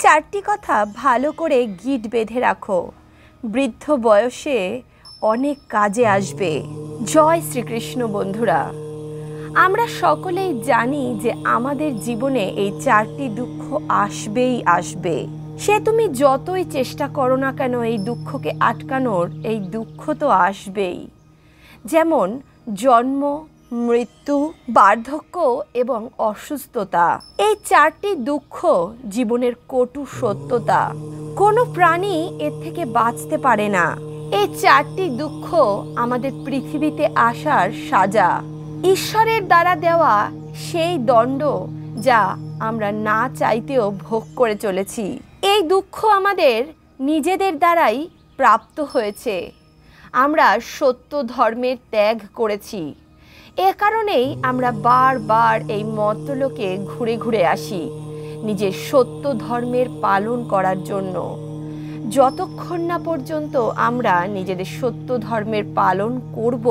চারটি কথা ভালো করে গিট বেঁধে রাখো, বৃদ্ধ বয়সে অনেক কাজে আসবে। জয় শ্রীকৃষ্ণ। বন্ধুরা, আমরা সকলেই জানি যে আমাদের জীবনে এই চারটি দুঃখ আসবেই আসবে। সে তুমি যতই চেষ্টা করো না কেন এই দুঃখকে আটকানোর, এই দুঃখ তো আসবেই। যেমন জন্ম, মৃত্যু, বার্ধক্য এবং অসুস্থতা। এই চারটি দুঃখ জীবনের কটু সত্যতা। কোনো প্রাণী এর থেকে বাঁচতে পারে না। এই চারটি দুঃখ আমাদের পৃথিবীতে আসার সাজা, ঈশ্বরের দ্বারা দেওয়া সেই দণ্ড যা আমরা না চাইতেও ভোগ করে চলেছি। এই দুঃখ আমাদের নিজেদের দ্বারাই প্রাপ্ত হয়েছে। আমরা সত্য ধর্মের ত্যাগ করেছি। এ কারণেই আমরা বারবার এই মর্ত্যলোকে ঘুরে ঘুরে আসি নিজের সত্য ধর্মের পালন করার জন্য। যতক্ষণ না পর্যন্ত আমরা নিজেদের সত্য ধর্মের পালন করব,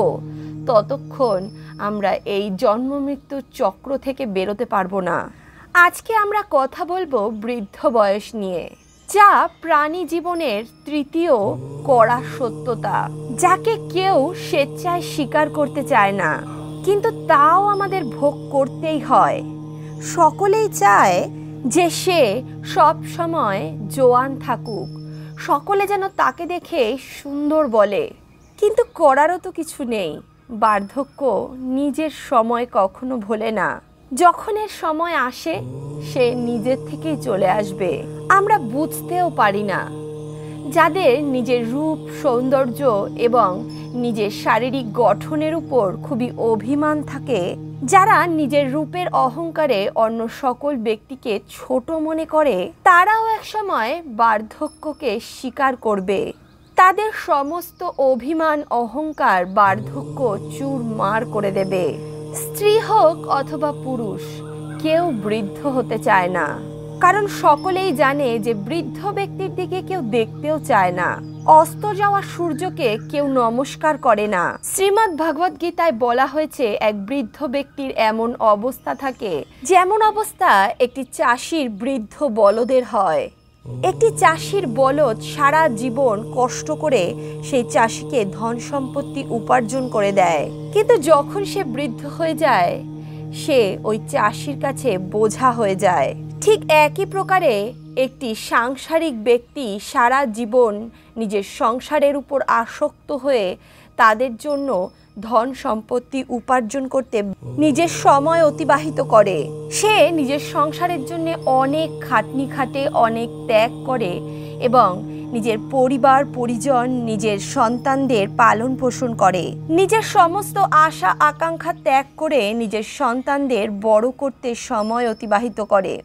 ততক্ষণ আমরা এই জন্ম মৃত্যুর চক্র থেকে বেরোতে পারবো না। আজকে আমরা কথা বলবো বৃদ্ধ বয়স নিয়ে, যা প্রাণী জীবনের তৃতীয় কড়া সত্যতা, যাকে কেউ স্বেচ্ছায় স্বীকার করতে চায় না, কিন্তু তাও আমাদের ভোগ করতেই হয়। সকলেই চায় যে সে সব সময় জোয়ান থাকুক, সকলে যেন তাকে দেখে সুন্দর বলে, কিন্তু করারও তো কিছু নেই। বার্ধক্য নিজের সময় কখনো ভোলে না। যখন এর সময় আসে, সে নিজের থেকেই চলে আসবে। আমরা বুঝতেও পারি না। যাদের নিজের রূপ, সৌন্দর্য এবং নিজের শারীরিক গঠনের উপর খুবই অভিমান থাকে, যারা নিজের রূপের অহংকারে অন্য সকল ব্যক্তিকে ছোট মনে করে, তারাও একসময় বার্ধক্যকে স্বীকার করবে। তাদের সমস্ত অভিমান, অহংকার বার্ধক্য চুরমার করে দেবে। স্ত্রী হোক অথবা পুরুষ, কেউ বৃদ্ধ হতে চায় না, কারণ সকলেই জানে যে বৃদ্ধ ব্যক্তির দিকে কেউ দেখতেও চায় না। অস্ত যাওয়া সূর্যকে কেউ নমস্কার করে না। শ্রীমদ্ ভগবদ গীতায় বলা হয়েছে, এক বৃদ্ধ ব্যক্তির এমন অবস্থা থাকে যেমন অবস্থা একটি চাষির বৃদ্ধ বলদের হয়। একটি চাষির বলদ সারা জীবন কষ্ট করে সেই চাষিকে ধন সম্পত্তি উপার্জন করে দেয়, কিন্তু যখন সে বৃদ্ধ হয়ে যায়, সে ওই চাষির কাছে বোঝা হয়ে যায়। ঠিক একই প্রকারে একটি সাংসারিক ব্যক্তি সারা জীবন নিজের সংসারের উপর আসক্ত হয়ে তাদের জন্য ধন সম্পত্তি উপার্জন করতে নিজের সময় অতিবাহিত করে। সে নিজের সংসারের জন্য অনেক খাটনি খাটে, অনেক ত্যাগ করে এবং নিজের পরিবার পরিজন, নিজের সন্তানদের পালন পোষণ করে। নিজের সমস্ত আশা আকাঙ্ক্ষা ত্যাগ করে নিজের সন্তানদের বড় করতে সময় অতিবাহিত করে।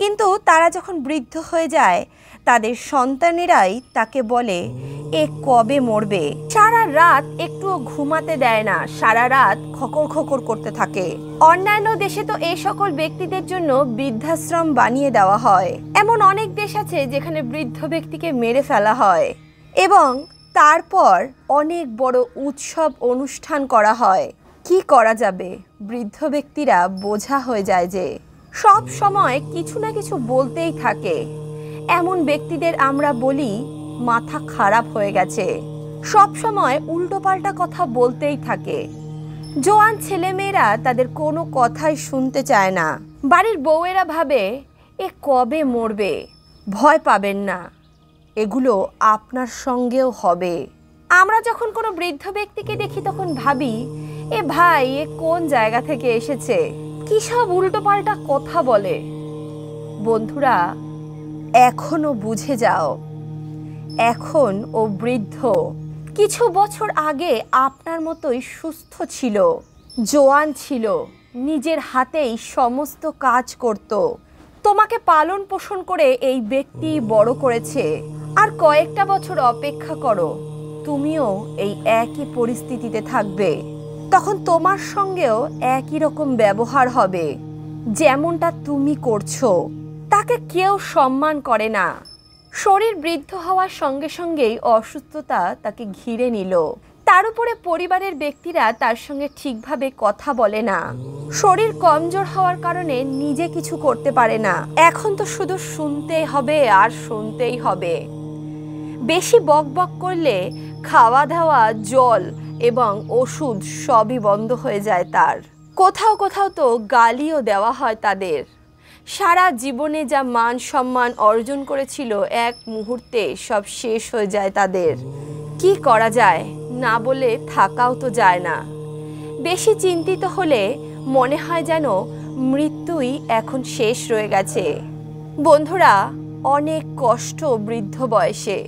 কিন্তু তারা যখন বৃদ্ধ হয়ে যায়, তাদের সন্তানেরাই তাকে বলে, এ কবে মরবে। সারা রাত একটুও ঘুমাতে দেয় না, সারা রাত খকর খকর করতে থাকে। অন্যান্য দেশে তো এই সকল ব্যক্তিদের জন্য বৃদ্ধাশ্রম বানিয়ে দেওয়া হয়। এমন অনেক দেশ আছে যেখানে বৃদ্ধ ব্যক্তিকে মেরে ফেলা হয় এবং তারপর অনেক বড় উৎসব অনুষ্ঠান করা হয়। কি করা যাবে, বৃদ্ধ ব্যক্তিরা বোঝা হয়ে যায় যে সব সময় কিছু না কিছু বলতেই থাকে। এমন ব্যক্তিদের আমরা বলি মাথা খারাপ হয়ে গেছে, সব সময় উল্টোপাল্টা কথা বলতেই থাকে। জোয়ান ছেলেমেয়েরা তাদের কোনো কথাই শুনতে চায় না। বাড়ির বউয়েরা ভাবে, এ কবে মরবে। ভয় পাবেন না, এগুলো আপনার সঙ্গেও হবে। আমরা যখন কোনো বৃদ্ধ ব্যক্তিকে দেখি তখন ভাবি, এ ভাই, এ কোন জায়গা থেকে এসেছে, কি সব উল্টোপাল্টা কথা বলে। বন্ধুরা, এখনো বুঝে যাও, এখন ও বৃদ্ধ। কিছু বছর আগে আপনার মতোই সুস্থ ছিল, জোয়ান ছিল, নিজের হাতেই সমস্ত কাজ করত। তোমাকে পালন পোষণ করে এই ব্যক্তি বড় করেছে। আর কয়েকটা বছর অপেক্ষা করো, তুমিও এই একই পরিস্থিতিতে থাকবে। তখন তোমার সঙ্গেও একই রকম ব্যবহার হবে যেমনটা তুমি করছো। তাকে কেউ সম্মান করে না। শরীর বৃদ্ধ হওয়ার সঙ্গে সঙ্গেই অসুস্থতা তাকে ঘিরে নিল। তার উপরে পরিবারের ব্যক্তিরা তার সঙ্গে ঠিকভাবে কথা বলে না, শরীর কমজোর হওয়ার কারণে নিজে কিছু করতে পারে না। এখন তো শুধু শুনতেই হবে আর শুনতেই হবে। বেশি বকবক করলে খাওয়া দাওয়া, জল এবং ওষুধ সবই বন্ধ হয়ে যায় তার। কোথাও কোথাও তো গালিও দেওয়া হয় তাদের। সারা জীবনে যা মান সম্মান অর্জন করেছিল এক মুহূর্তে সব শেষ হয়ে যায় তাদের। কি করা যায়, না বলে থাকাও তো যায় না। বেশি চিন্তিত হলে মনে হয় যেন মৃত্যুই এখন শেষ রয়ে গেছে। বন্ধুরা, অনেক কষ্ট বৃদ্ধ বয়সে।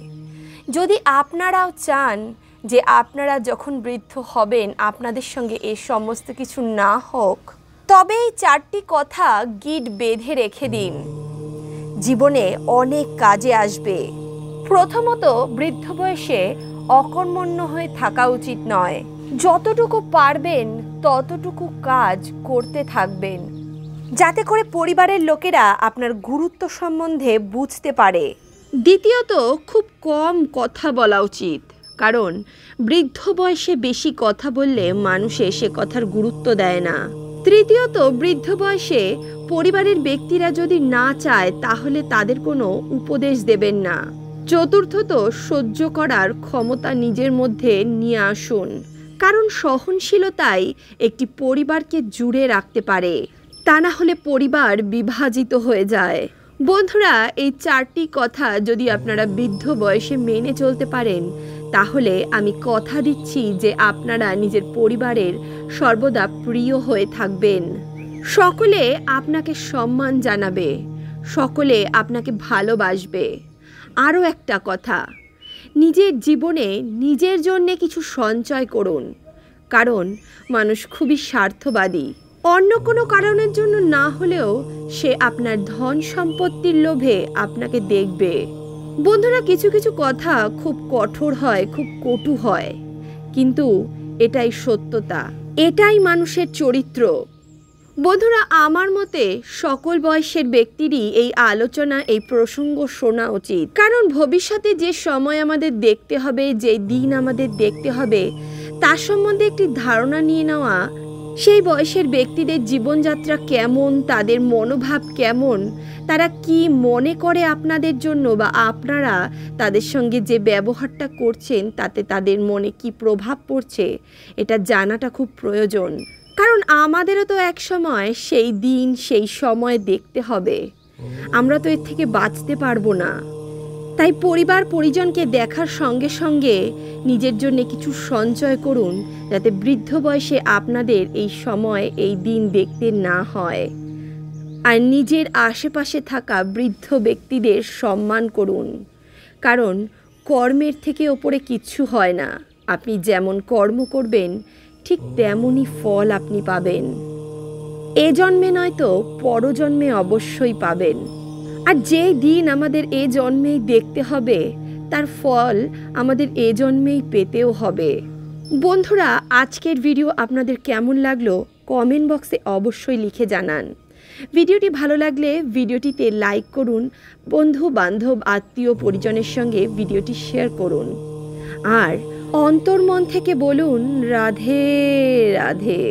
যদি আপনারাও চান যে আপনারা যখন বৃদ্ধ হবেন আপনাদের সঙ্গে এই সমস্ত কিছু না হোক, তবে এই 4টি কথা গিট বেঁধে রেখে দিন, জীবনে অনেক কাজে আসবে। প্রথমত, বৃদ্ধ বয়সে অকর্মণ্য হয়ে থাকা উচিত নয়। যতটুকু পারবেন ততটুকু কাজ করতে থাকবেন, যাতে করে পরিবারের লোকেরা আপনার গুরুত্ব সম্বন্ধে বুঝতে পারে। দ্বিতীয়ত, খুব কম কথা বলা উচিত, কারণ বৃদ্ধ বয়সে বেশি কথা বললে মানুষে সে কথার গুরুত্ব দেয় না। তৃতীয়ত, বৃদ্ধ বয়সে পরিবারের ব্যক্তিরা যদি না চায় তাহলে তাদের কোনো উপদেশ দেবেন না। চতুর্থত, সহ্য করার ক্ষমতা নিজের মধ্যে নিয়ে আসুন, কারণ সহনশীলতাই একটি পরিবারকে জুড়ে রাখতে পারে, তা না হলে পরিবার বিভাজিত হয়ে যায়। বন্ধুরা, এই 4টি কথা যদি আপনারা বৃদ্ধ বয়সে মেনে চলতে পারেন, তাহলে আমি কথা দিচ্ছি যে আপনারা নিজের পরিবারের সর্বদা প্রিয় হয়ে থাকবেন। সকলে আপনাকে সম্মান জানাবে, সকলে আপনাকে ভালোবাসবে। আরও একটা কথা, নিজের জীবনে নিজের জন্যে কিছু সঞ্চয় করুন, কারণ মানুষ খুবই স্বার্থবাদী। অন্য কোনো কারণের জন্য না হলেও সে আপনার ধন সম্পত্তির লোভে আপনাকে দেখবে। বন্ধুরা, কিছু কিছু কথা খুব কঠোর হয়, খুব কটু হয়, কিন্তু এটাই সত্যতা, এটাই মানুষের চরিত্র। বন্ধুরা, আমার মতে সকল বয়সের ব্যক্তিরই এই আলোচনা, এই প্রসঙ্গ শোনা উচিত, কারণ ভবিষ্যতে যে সময় আমাদের দেখতে হবে, যে দিন আমাদের দেখতে হবে, তার সম্বন্ধে একটি ধারণা নিয়ে নেওয়া, সেই বয়সের ব্যক্তিদের জীবনযাত্রা কেমন, তাদের মনোভাব কেমন, তারা কি মনে করে আপনাদের জন্য, বা আপনারা তাদের সঙ্গে যে ব্যবহারটা করছেন তাতে তাদের মনে কি প্রভাব পড়ছে, এটা জানাটা খুব প্রয়োজন। কারণ আমাদেরও তো এক সময় সেই দিন, সেই সময় দেখতে হবে, আমরা তো এর থেকে বাঁচতে পারবো না। তাই পরিবার পরিজনকে দেখার সঙ্গে সঙ্গে নিজের জন্য কিছু সঞ্চয় করুন, যাতে বৃদ্ধ বয়সে আপনাদের এই সময়, এই দিন দেখতে না হয়। আর নিজের আশেপাশে থাকা বৃদ্ধ ব্যক্তিদের সম্মান করুন, কারণ কর্মের থেকে ওপরে কিচ্ছু হয় না। আপনি যেমন কর্ম করবেন ঠিক তেমনই ফল আপনি পাবেন। এ জন্মে নয়তো পরজন্মে অবশ্যই পাবেন। আর যে দিন আমাদের এ জন্মেই দেখতে হবে, তার ফল আমাদের এ জন্মেই পেতেও হবে। বন্ধুরা, আজকের ভিডিও আপনাদের কেমন লাগলো কমেন্ট বক্সে অবশ্যই লিখে জানান। ভিডিওটি ভালো লাগলে ভিডিওটিতে লাইক করুন, বন্ধু বান্ধব আত্মীয় পরিজনের সঙ্গে ভিডিওটি শেয়ার করুন, আর অন্তর্মন থেকে বলুন রাধে রাধে।